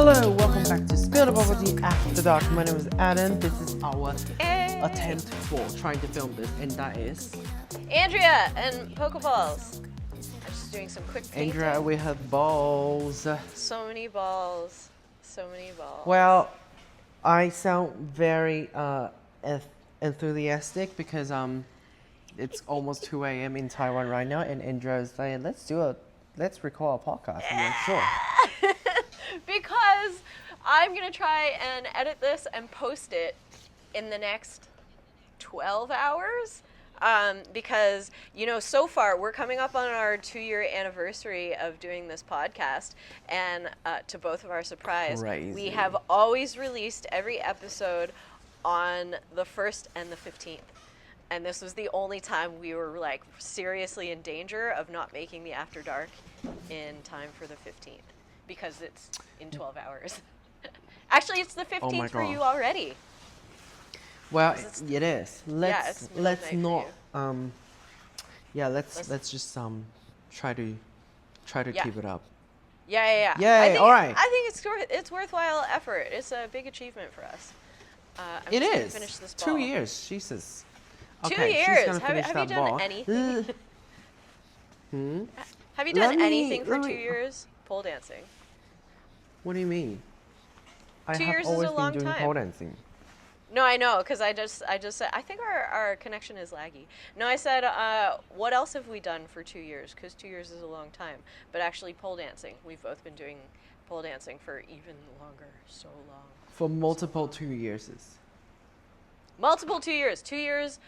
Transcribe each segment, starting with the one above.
Hello, welcome back to Spill the Bubble Tea After Dark. My name is Adam. This is our attempt for trying to film this, and that is Andrea and Pokeballs. I'm just doing some quick painting. Andrea. We have balls. So many balls. So many balls. Well, I sound very enthusiastic because it's almost 2 a.m. in Taiwan right now, and Andrea is saying, let's record a podcast. And I'm sure. Because I'm going to try and edit this and post it in the next 12 hours. Because, so far we're coming up on our 2-year anniversary of doing this podcast. And to both of our surprise, Crazy. We have always released every episode on the 1st and the 15th. And this was the only time we were like seriously in danger of not making the After Dark in time for the 15th. Because it's in 12 hours. Actually, it's the 15th for you already. Well, it is. Let's not. Let's just try to keep it up. Yeah. Yay! All right. I think it's worthwhile effort. It's a big achievement for us. It is. Finish this 2 ball. years. Jesus. 2 Okay, years. She's gonna finish Have that you done ball. anything? Have you done anything for 2 years? Pole dancing. What do you mean? 2 I years is have always a long been doing time. pole dancing. No, I know, because I just said, I think our connection is laggy. No, I said, what else have we done for 2 years? Because 2 years is a long time. But actually, pole dancing. We've both been doing pole dancing for even longer. So long. For multiple 2 years. Multiple 2 years. 2 years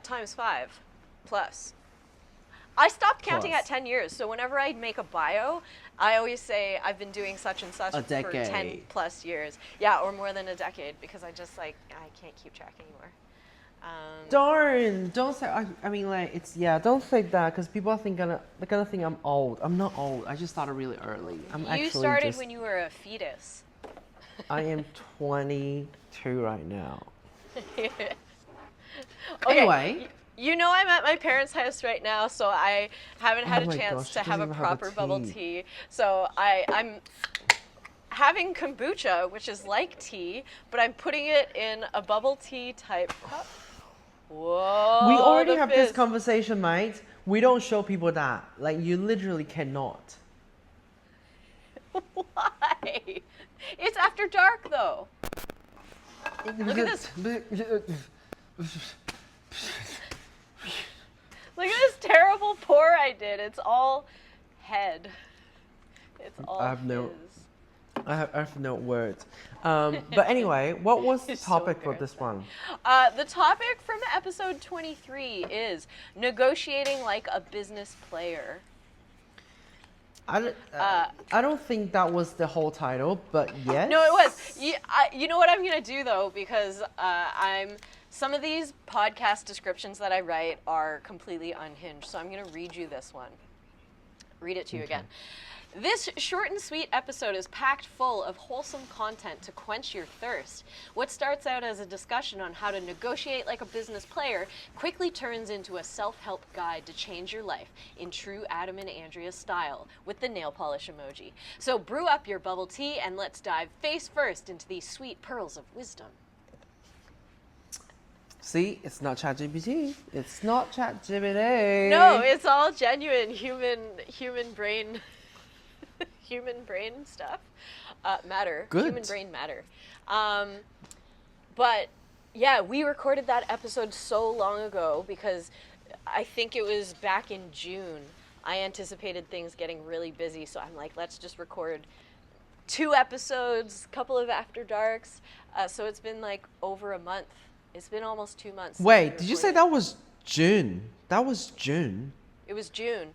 times 5 plus. I stopped counting at 10 years. So whenever I make a bio, I always say I've been doing such and such for 10 plus years. Yeah, or more than a decade, because I just I can't keep track anymore. Darn! Don't say. Don't say that, because people they're gonna think I'm old. I'm not old. I just started really early. You started when you were a fetus. I am 22 right now. Okay. Anyway. I'm at my parents' house right now, so I haven't had a chance to have a proper bubble tea. So I'm having kombucha, which is like tea, but I'm putting it in a bubble tea type cup. Whoa! We already have this conversation, mate. We don't show people that. Like, you literally cannot. Why? It's after dark, though. Look at this. Look at this terrible pour I did. It's all head. It's all I have no words. But anyway, what was the topic for this one? The topic from episode 23 is negotiating like a business player. I don't think that was the whole title, but yes. No, it was. You know what I'm going to do, though, because some of these podcast descriptions that I write are completely unhinged, so I'm going to read you this one. Read it to you again. This short and sweet episode is packed full of wholesome content to quench your thirst. What starts out as a discussion on how to negotiate like a business player quickly turns into a self-help guide to change your life in true Adam and Andrea style with the nail polish emoji. So brew up your bubble tea and let's dive face first into these sweet pearls of wisdom. See, it's not ChatGPT. It's not ChatGPT. No, it's all genuine human brain human brain stuff. Matter. Good. Human brain matter. But yeah, we recorded that episode so long ago because I think it was back in June. I anticipated things getting really busy, so I'm like, let's just record 2 episodes, couple of After Darks. So it's been like over a month. It's been almost 2 months. Wait, did you say that was June? That was June. It was June.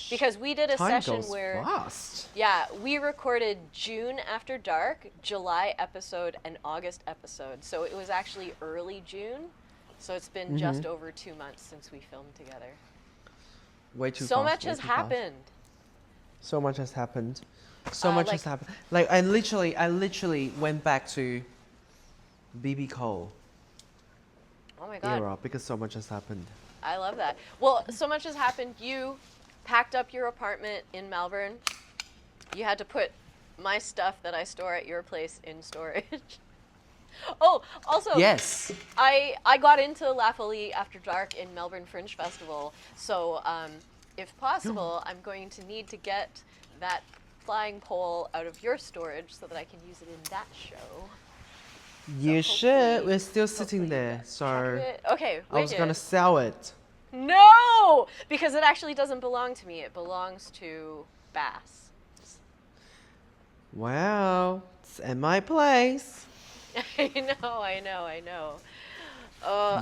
Because we did a session where... fast. Yeah, we recorded June After Dark, July episode, and August episode. So it was actually early June. So it's been just over 2 months since we filmed together. Way too fast. So much has happened. So much has happened. So much has happened. Like, I literally went back to BB Cole. Oh my God. Era because so much has happened. I love that. Well, so much has happened. You packed up your apartment in Melbourne. You had to put my stuff that I store at your place in storage. Oh, also, Yes. I got into La Folie After Dark in Melbourne Fringe Festival, so if possible, I'm going to need to get that flying pole out of your storage so that I can use it in that show. You should. hopefully- We're still sitting hopefully there, check so it. Okay, I was gonna wicked. sell it. No! Because it actually doesn't belong to me. It belongs to Bass. Well, it's in my place. I know. I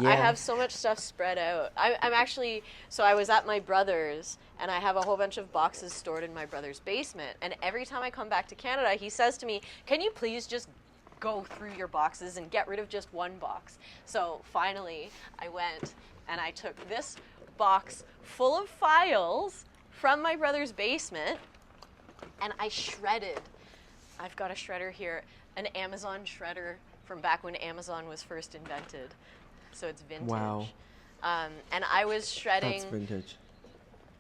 Yeah. have so much stuff spread out. I'm actually, so I was at my brother's, and I have a whole bunch of boxes stored in my brother's basement. And every time I come back to Canada, he says to me, "Can you please just go through your boxes and get rid of just one box?" So finally, I went and I took this box full of files from my brother's basement, and I shredded. I've got a shredder here, an Amazon shredder from back when Amazon was first invented. So it's vintage. Wow. And I was shredding. That's vintage.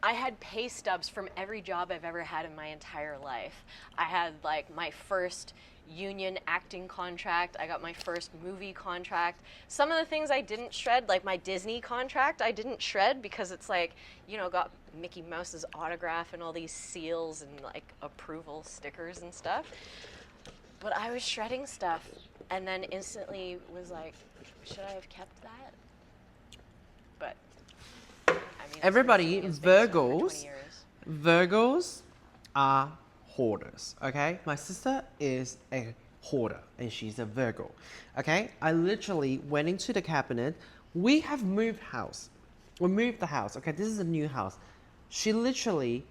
I had pay stubs from every job I've ever had in my entire life. I had like my first union acting contract. I got my first movie contract. Some of the things I didn't shred, like my Disney contract, I didn't shred because it's like, you know, got Mickey Mouse's autograph and all these seals and like approval stickers and stuff. But I was shredding stuff and then instantly was like, should I have kept that? But I mean, it's been Everybody, sitting in his basement for 20 Virgos, years. Virgos are hoarders, okay? My sister is a hoarder and she's a Virgo, okay? I literally went into the cabinet. We have moved house. We moved the house, okay? This is a new house. She literally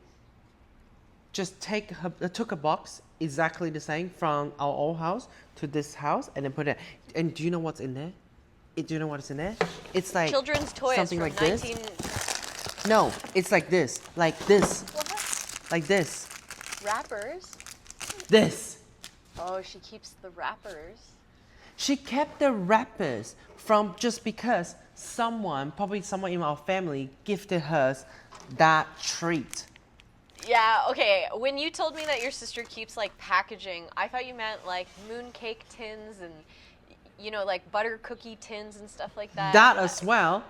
just took a box exactly the same from our old house to this house and then put it. And do you know what's in there? Do you know what's in there? It's like Children's toys something from like 19... this. No, it's like this, like this, What? like this, Wrappers? this. Oh, she keeps the wrappers. She kept the wrappers from just because probably someone in our family, gifted her that treat. Yeah, okay. When you told me that your sister keeps like packaging, I thought you meant like mooncake tins and, you know, like butter cookie tins and stuff like that. That as well,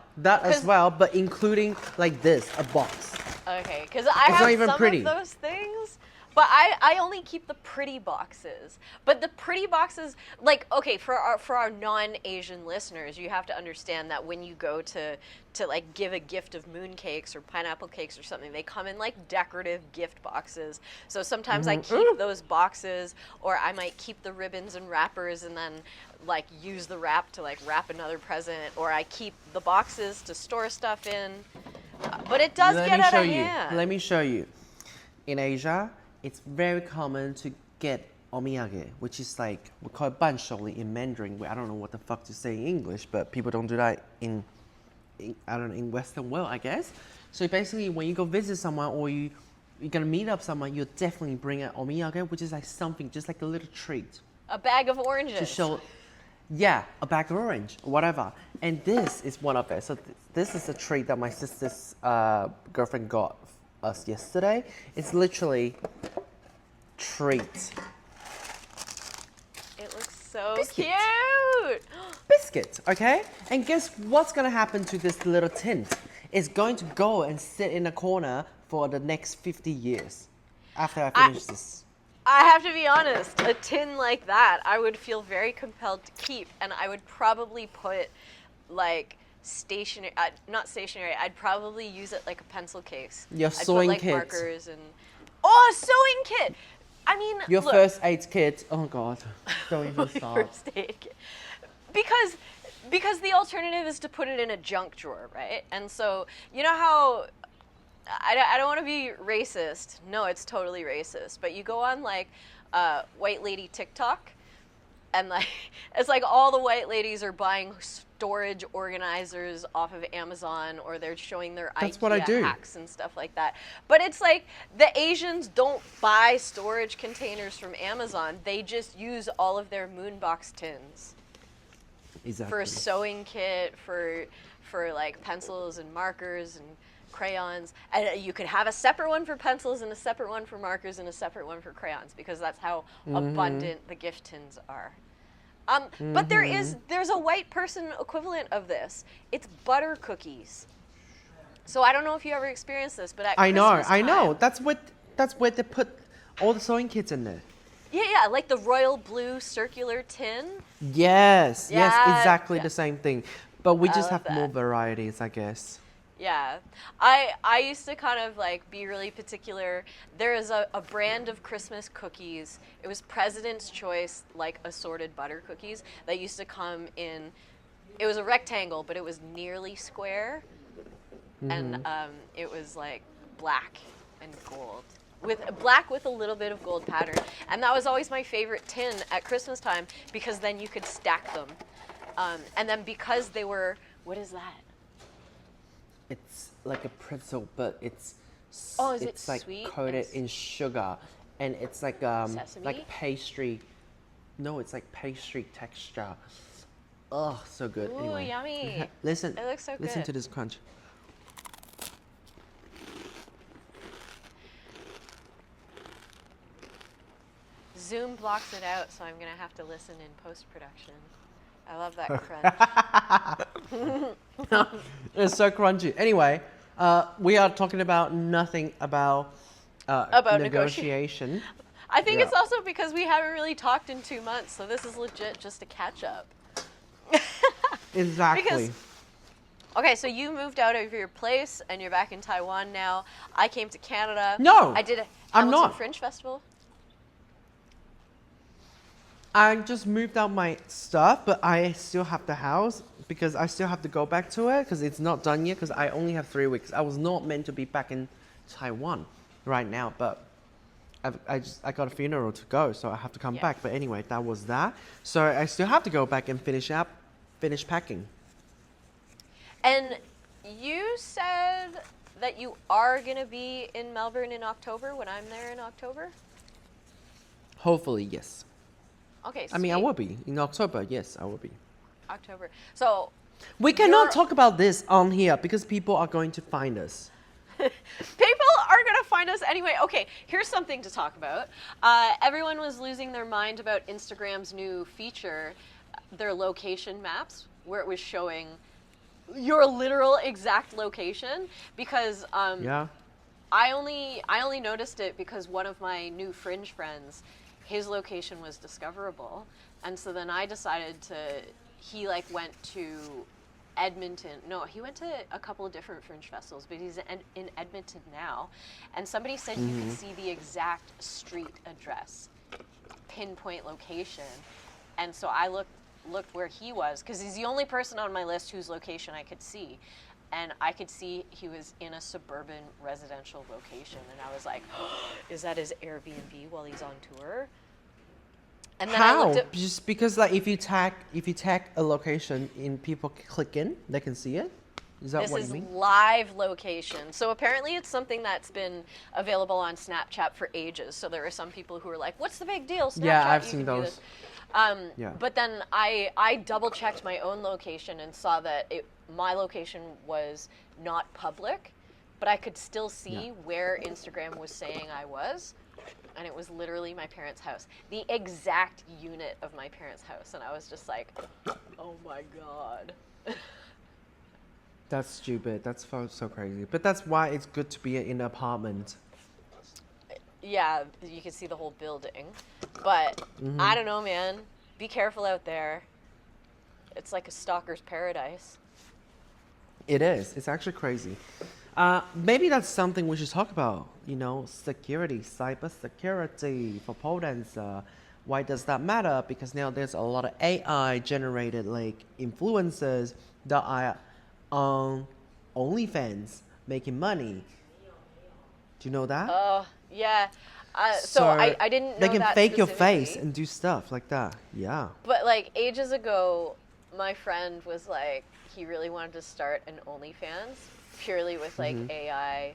but including like this, a box. Okay, because I It's have not even some pretty. of those things, but I only keep the pretty boxes. But the pretty boxes, like, okay, for our non-Asian listeners, you have to understand that when you go to like give a gift of mooncakes or pineapple cakes or something, they come in like decorative gift boxes. So sometimes I keep those boxes, or I might keep the ribbons and wrappers and then like use the wrap to like wrap another present, or I keep the boxes to store stuff in. But it does get out of hand. Let me show you. In Asia, it's very common to get omiyage, which is like, we call it bansholi in Mandarin. I don't know what the fuck to say in English, but people don't do that in Western world, I guess. So basically, when you go visit someone or you're gonna meet up someone, you'll definitely bring an omiyage, which is like something, just like a little treat. A bag of oranges. To show, yeah, a bag of orange, whatever. And this is one of it. So this is a treat that my sister's girlfriend got us yesterday. It's literally treat. It looks so Biscuit. cute. Biscuit, okay? And guess what's gonna happen to this little tin? It's going to go and sit in a corner for the next 50 years after I finish this. I have to be honest, a tin like that, I would feel very compelled to keep, and I would probably put like stationery, not stationery, I'd probably use it like a pencil case. Your I'd sewing put, like, kit. markers and, oh, a sewing kit! I mean, Your look, first aid kit. Oh God, don't even my start. first aid kit. Because the alternative is to put it in a junk drawer, right? And so, you know how, I don't want to be racist. No, it's totally racist. But you go on like white lady TikTok, and like it's like all the white ladies are buying storage organizers off of Amazon, or they're showing their That's IKEA what I do. hacks and stuff like that. But it's like the Asians don't buy storage containers from Amazon. They just use all of their moonbox tins. Exactly. For a sewing kit, for like pencils and markers and crayons, and you could have a separate one for pencils and a separate one for markers and a separate one for crayons, because that's how abundant the gift tins are. But there's a white person equivalent of this. It's butter cookies. So I don't know if you ever experienced this, but at Christmas I know. time- That's where they put all the sewing kits in there. Yeah, like the royal blue circular tin. Yes, Yeah, exactly yeah. the same thing. But we just love have more that. varieties, I guess. Yeah, I used to kind of like be really particular. There is a brand of Christmas cookies. It was President's Choice, like assorted butter cookies that used to come in. It was a rectangle, but it was nearly square, and it was like black and gold. With black with a little bit of gold pattern, and that was always my favorite tin at Christmas time, because then you could stack them, and then because they were, what is that? It's like a pretzel, but it's Oh, is it it's like sweet coated and in sugar, and it's like Sesame? pastry. No, it's like pastry texture. Oh, so good. Ooh, Anyway, yummy. listen. It looks so Listen good. to this crunch. Zoom blocks it out, so I'm gonna have to listen in post-production. I love that crunch. It's so crunchy. Anyway, we are talking about nothing about About negotiation. I think Yeah. it's also because we haven't really talked in 2 months, so this is legit just a catch-up. Exactly. Okay, so you moved out of your place and you're back in Taiwan now. I came to Canada. No, I did a I'm Hamilton not. Fringe Festival. I just moved out my stuff, but I still have the house because I still have to go back to it because it's not done yet because I only have 3 weeks. I was not meant to be back in Taiwan right now, but I got a funeral to go, so I have to come Yeah. back. But anyway, that was that. So I still have to go back and finish packing. And you said that you are going to be in Melbourne in October when I'm there in October? Hopefully, yes. Okay, I mean, I sweet. will be in October. Yes, I will be. October. So We cannot You're- talk about this on here because people are going to find us. people are going to find us anyway. Okay, here's something to talk about. Everyone was losing their mind about Instagram's new feature, their location maps, where it was showing your literal exact location, because Yeah. I only noticed it because one of my new Fringe friends, his location was discoverable, and so then I decided he like went to Edmonton. No, he went to a couple of different Fringe festivals, but he's in Edmonton now, and somebody said you could see the exact street address, pinpoint location, and so I looked where he was, because he's the only person on my list whose location I could see. And I could see he was in a suburban residential location. And I was like, is that his Airbnb while he's on tour? And then I How? looked at, Just because like if you tag a location and people click in, they can see it? Is that this what is you mean? live location. So apparently it's something that's been available on Snapchat for ages. So there are some people who are like, what's the big deal? Snapchat, Yeah, I've you seen can do those. this. Yeah. But then I double checked my own location and saw that my location was not public, but I could still see where Instagram was saying I was, and it was literally my parents' house, the exact unit of my parents' house, and I was just like, oh my god. That's stupid. That's so crazy. But that's why it's good to be in an apartment. Yeah, you can see the whole building, but I don't know, man. Be careful out there. It's like a stalker's paradise. It is. It's actually crazy. Maybe that's something we should talk about. You know, security, cyber security for Poland. Why does that matter? Because now there's a lot of AI generated like influencers that are on OnlyFans making money. Do you know that? Oh, yeah. So I didn't know they can that fake your face specifically. and do stuff like that. Yeah. But like ages ago, my friend was like, he really wanted to start an OnlyFans purely with like AI,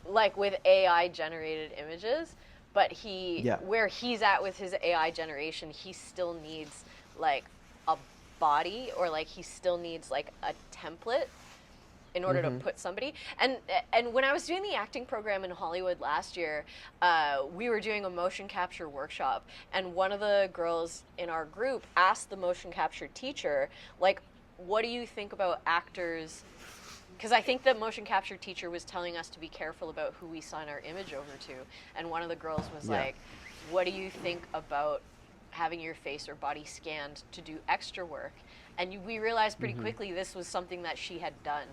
like with AI generated images. But where he's at with his AI generation, he still needs like a body, or like he still needs like a template. in order to put somebody. And when I was doing the acting program in Hollywood last year, we were doing a motion capture workshop, and one of the girls in our group asked the motion capture teacher, like, what do you think about actors? Because I think the motion capture teacher was telling us to be careful about who we sign our image over to. And one of the girls was like, what do you think about having your face or body scanned to do extra work? And we realized pretty quickly this was something that she had done.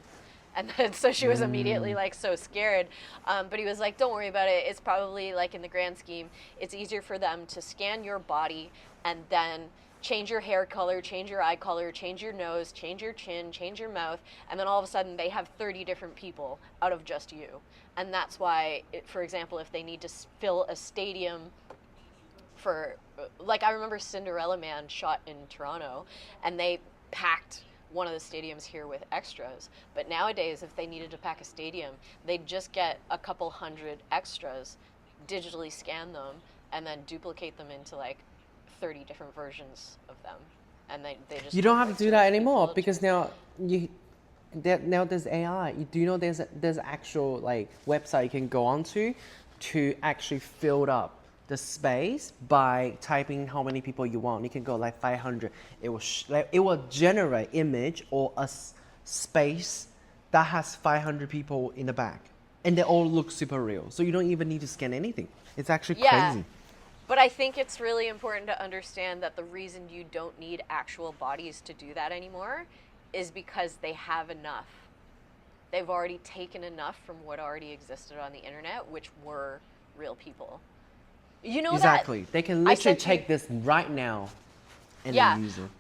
And then, so she was immediately like so scared. But he was like, don't worry about it. It's probably like in the grand scheme, it's easier for them to scan your body and then change your hair color, change your eye color, change your nose, change your chin, change your mouth, and then all of a sudden they have 30 different people out of just you. And that's why, for example, if they need to fill a stadium for, like, I remember Cinderella Man shot in Toronto, and they packed one of the stadiums here with extras. But nowadays, if they needed to pack a stadium, they'd just get a couple hundred extras, digitally scan them, and then duplicate them into like 30 different versions of them, and they just You don't have to do that anymore because now there's AI. Do you know there's actual like website you can go onto to actually fill up the space by typing how many people you want. You can go like 500. It will generate image or a space that has 500 people in the back, and they all look super real. So you don't even need to scan anything. It's actually crazy. But I think it's really important to understand that the reason you don't need actual bodies to do that anymore is because they have enough. They've already taken enough from what already existed on the internet, which were real people. You know exactly. that they can literally take this right now and then use it.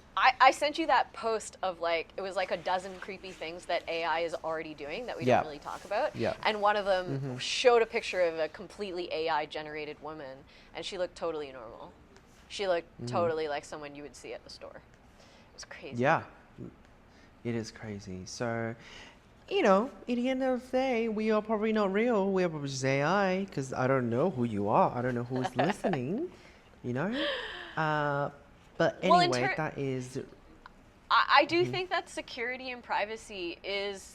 I sent you that post of like, it was like a dozen creepy things that AI is already doing that we don't really talk about. Yeah. And one of them showed a picture of a completely AI generated woman, and she looked totally normal. She looked totally like someone you would see at the store. It was crazy. Yeah, it is crazy. So, you know, at the end of the day, we are probably not real. We are probably just AI, because I don't know who you are. I don't know who is listening, you know? But anyway, that is... I do think that security and privacy is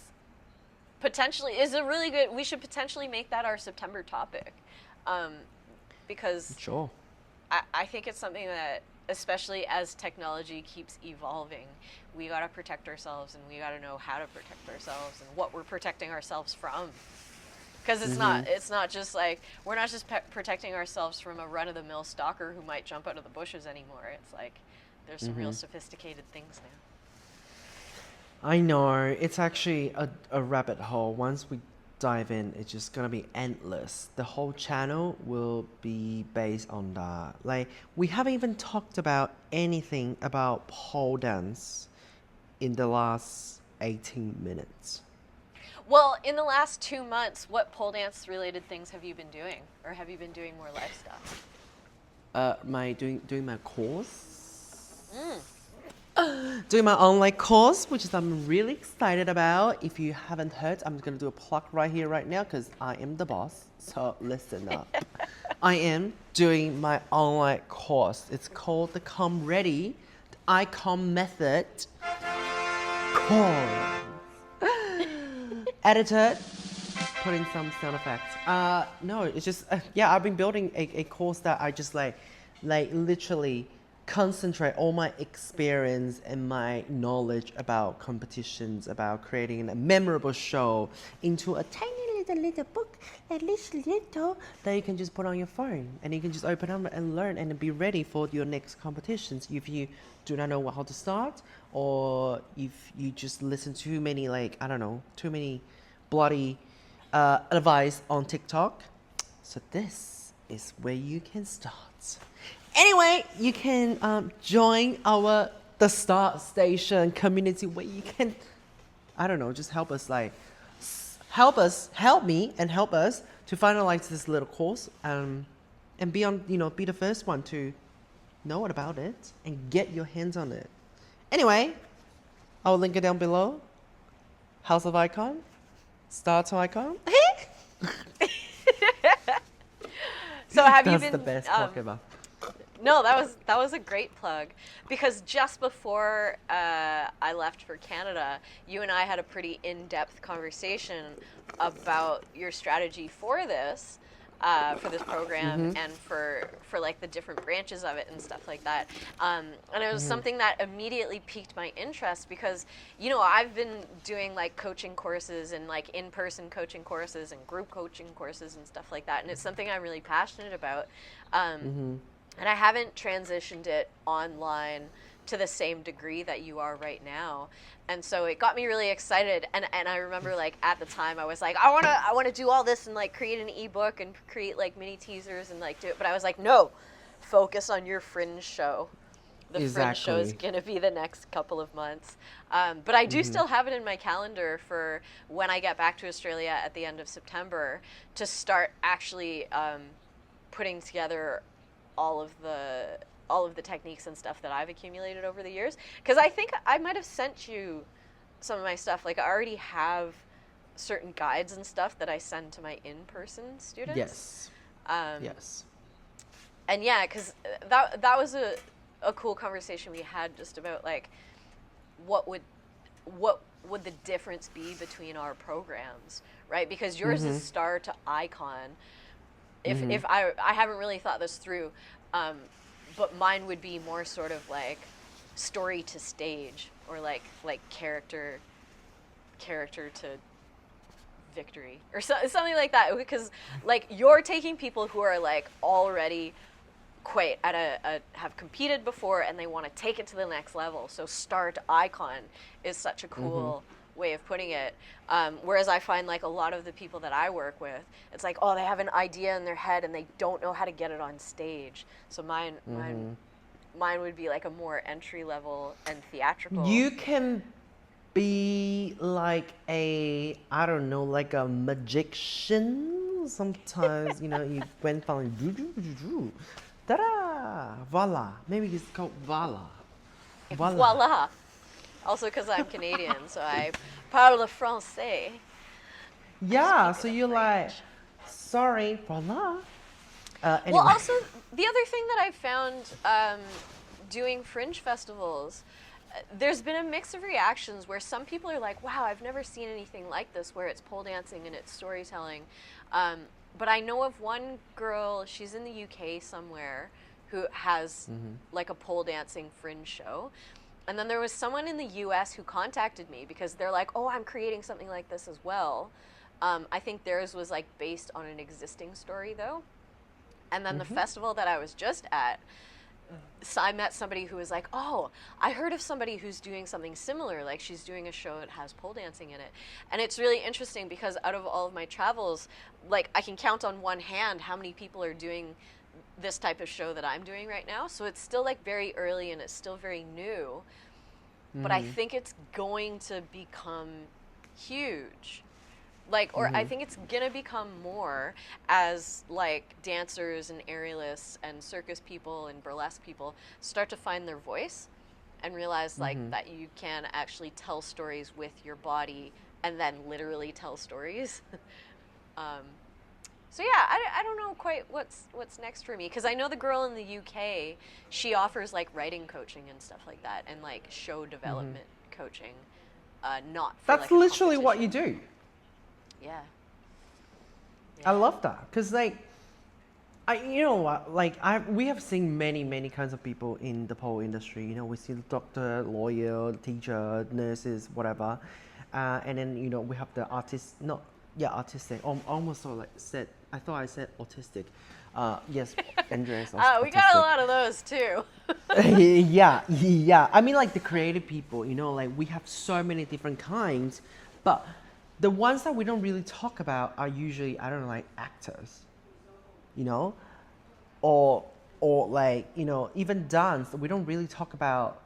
a really good... We should potentially make that our September topic. Because sure. I think it's something that, especially as technology keeps evolving, we got to protect ourselves, and we got to know how to protect ourselves and what we're protecting ourselves from. Because it's not just like, we're not just protecting ourselves from a run-of-the-mill stalker who might jump out of the bushes anymore. It's like, there's some real sophisticated things now. I know. It's actually a rabbit hole. Once we dive in, it's just going to be endless. The whole channel will be based on that. Like, we haven't even talked about anything about pole dance in the last 18 minutes. Well, in the last 2 months, what pole dance related things have you been doing? Or have you been doing more live stuff? Doing my course. Doing my online course, which is I'm really excited about. If you haven't heard, I'm going to do a plug right here, right now, because I am the boss. So listen up. I am doing my online course. It's called the Come Ready, the Icon Method course. Edited, put in some sound effects. No, it's just, I've been building a course that I just like literally concentrate all my experience and my knowledge about competitions, about creating a memorable show into a tiny little book, a little that you can just put on your phone, and you can just open up and learn and be ready for your next competitions. If you do not know how to start, or if you just listen to too many bloody advice on TikTok. So this is where you can start. Anyway, you can join the Start Station community where you can, just help us help me and help us to finalize this little course, and be the first one to know about it and get your hands on it. Anyway, I'll link it down below. House of Icon, Start to Icon. So have you That's been the best talk ever. No, that was a great plug, because just before I left for Canada, you and I had a pretty in-depth conversation about your strategy for this program, Mm-hmm. and for like the different branches of it and stuff like that. And it was Mm-hmm. something that immediately piqued my interest, because I've been doing like coaching courses and like in-person coaching courses and group coaching courses and stuff like that, and it's something I'm really passionate about. Um, Mm-hmm. and I haven't transitioned it online to the same degree that you are right now. And so it got me really excited, and I remember like at the time I was like, I wanna do all this and like create an ebook and create like mini teasers and like do it, but I was like, no, focus on your Fringe show. The Fringe show is Exactly. gonna be the next couple of months. But I do Mm-hmm. still have it in my calendar for when I get back to Australia at the end of September to start actually putting together all of the techniques and stuff that I've accumulated over the years, because I think I might have sent you some of my stuff. Like I already have certain guides and stuff that I send to my in-person students. Yes. um, Yes. and yeah, because that was a cool conversation we had just about like what would what would the difference be between our programs, right? Because yours is Mm-hmm. star to icon. If Mm-hmm. if I haven't really thought this through, um, but mine would be more sort of like story to stage, or like character to victory, or something like that, because like you're taking people who are like already quite at have competed before and they want to take it to the next level. So star to icon is such a Mm-hmm. cool way of putting it. Whereas I find like a lot of the people that I work with, it's like, oh, they have an idea in their head and they don't know how to get it on stage. So Mm-hmm. mine would be like a more entry level and theatrical. You can be like a, I don't know, like a magician. Sometimes, you went from ta-da, voila. Maybe it's called voila. Voila. Voila. Also because I'm Canadian, so I parle français. I Yeah, speak so the you're like, French. sorry, voila. Well, Anyway. also the other thing that I've found doing Fringe festivals, there's been a mix of reactions where some people are like, "Wow, I've never seen anything like this," where it's pole dancing and it's storytelling. But I know of one girl; she's in the UK somewhere, who has Mm-hmm. like a pole dancing Fringe show. And then there was someone in the US who contacted me because they're like, "Oh, I'm creating something like this as well." I think theirs was like based on an existing story though. And then the Mm-hmm. festival that I was just at, so I met somebody who was like, "Oh, I heard of somebody who's doing something similar. Like she's doing a show that has pole dancing in it." And it's really interesting because out of all of my travels, like I can count on one hand how many people are doing this type of show that I'm doing right now. So it's still like very early and it's still very new, but I Mm-hmm. think it's going to become huge. Like, or I Mm-hmm. think it's gonna become more as like dancers and aerialists and circus people and burlesque people start to find their voice and realize like Mm-hmm. that you can actually tell stories with your body and then literally tell stories. um, so yeah, I don't know quite what's next for me, because I know the girl in the UK, she offers like writing coaching and stuff like that, and like show Mm-hmm. development coaching, not for That's like a literally what you competition. do. Yeah. I Yeah. love that because, like, you know what? Like, we have seen many, many kinds of people in the pole industry. We see the doctor, lawyer, teacher, nurses, whatever, and then we have the artist. Not, yeah, artistic. Almost sort of like said. I thought I said autistic. Yes, Andrea is We got a autistic. lot of those too. Yeah, yeah. I mean, like the creative people, like we have so many different kinds, but the ones that we don't really talk about are usually, I don't know, like actors, you know, or like even dance. We don't really talk about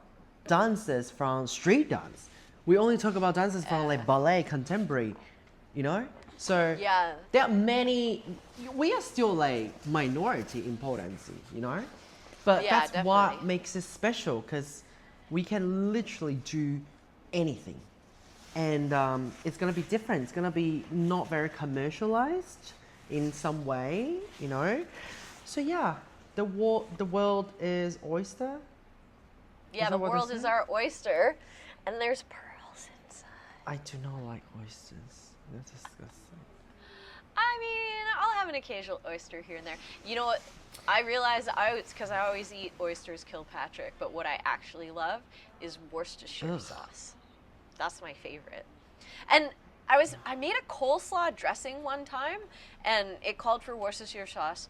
dances from street dance. We only talk about dances from Yeah. like ballet, contemporary, you know. So Yeah. there are many. We are still like minority in pole dancing, but Yeah, that's what definitely. makes it special because we can literally do anything, and it's gonna be different. It's gonna be not very commercialized in some way. So yeah, the world is oyster. Yeah, Is the that what world they is say? our oyster, and there's pearls inside. I do not like oysters. They're disgusting. I mean, I'll have an occasional oyster here and there. You know what? I realize it's because I always eat oysters Kilpatrick, but what I actually love is Worcestershire Ugh. sauce. That's my favorite. And I made a coleslaw dressing one time, and it called for Worcestershire sauce,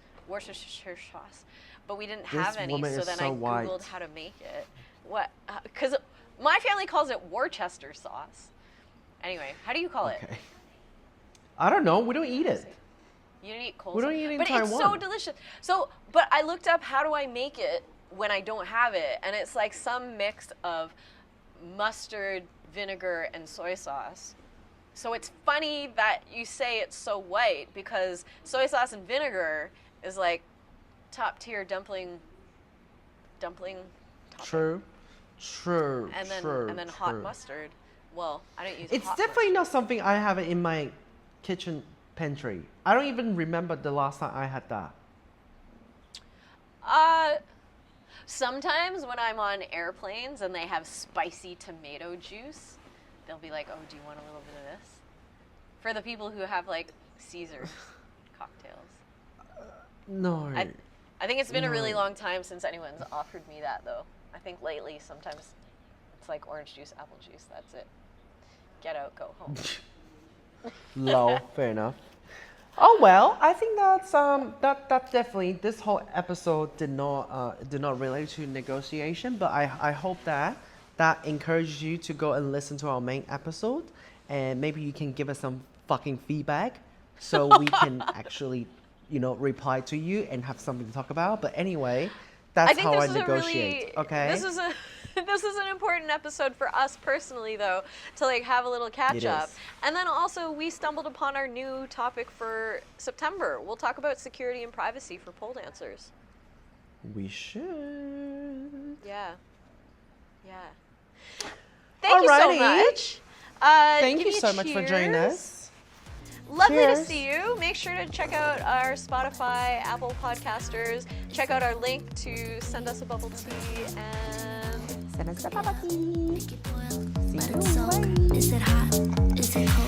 but we didn't have This any. woman So is then so I white. googled how to make it. What? Because my family calls it Worcester sauce. Anyway, how do you call it? Okay. I don't know. We don't eat it. You don't eat coleslaw. We don't eat it in but it's so Taiwan. delicious. So, but I looked up how do I make it when I don't have it, and it's like some mix of mustard, vinegar, and soy sauce. So it's funny that you say it's so white because soy sauce and vinegar is like top tier dumpling topping. True. And then hot mustard. Well, I don't use It's hot definitely mustard. not something I have in my kitchen pantry. I don't even remember the last time I had that. Sometimes when I'm on airplanes and they have spicy tomato juice, they'll be like, "Oh, do you want a little bit of this?" For the people who have like Caesar cocktails. No. I think it's been a really No. long time since anyone's offered me that though. I think lately sometimes it's like orange juice, apple juice, that's it. Get out, go home. Low. Fair enough. Oh well, I think that's that definitely this whole episode did not relate to negotiation, but I hope that encourages you to go and listen to our main episode, and maybe you can give us some fucking feedback so we can actually reply to you and have something to talk about. But anyway, that's how I negotiate. Okay. This is an important episode for us personally, though, to like have a little catch It up. is. And then also we stumbled upon our new topic for September. We'll talk about security and privacy for pole dancers. We should. Yeah. Thank you so Alrighty. much. Thank give you me a so much for joining cheers. us. Lovely to Cheers. see you. Make sure to check out our Spotify, Apple Podcasters. Check out our link to send us a bubble tea and Send us a bubble tea. Let it soak. Is it hot? Is it cold?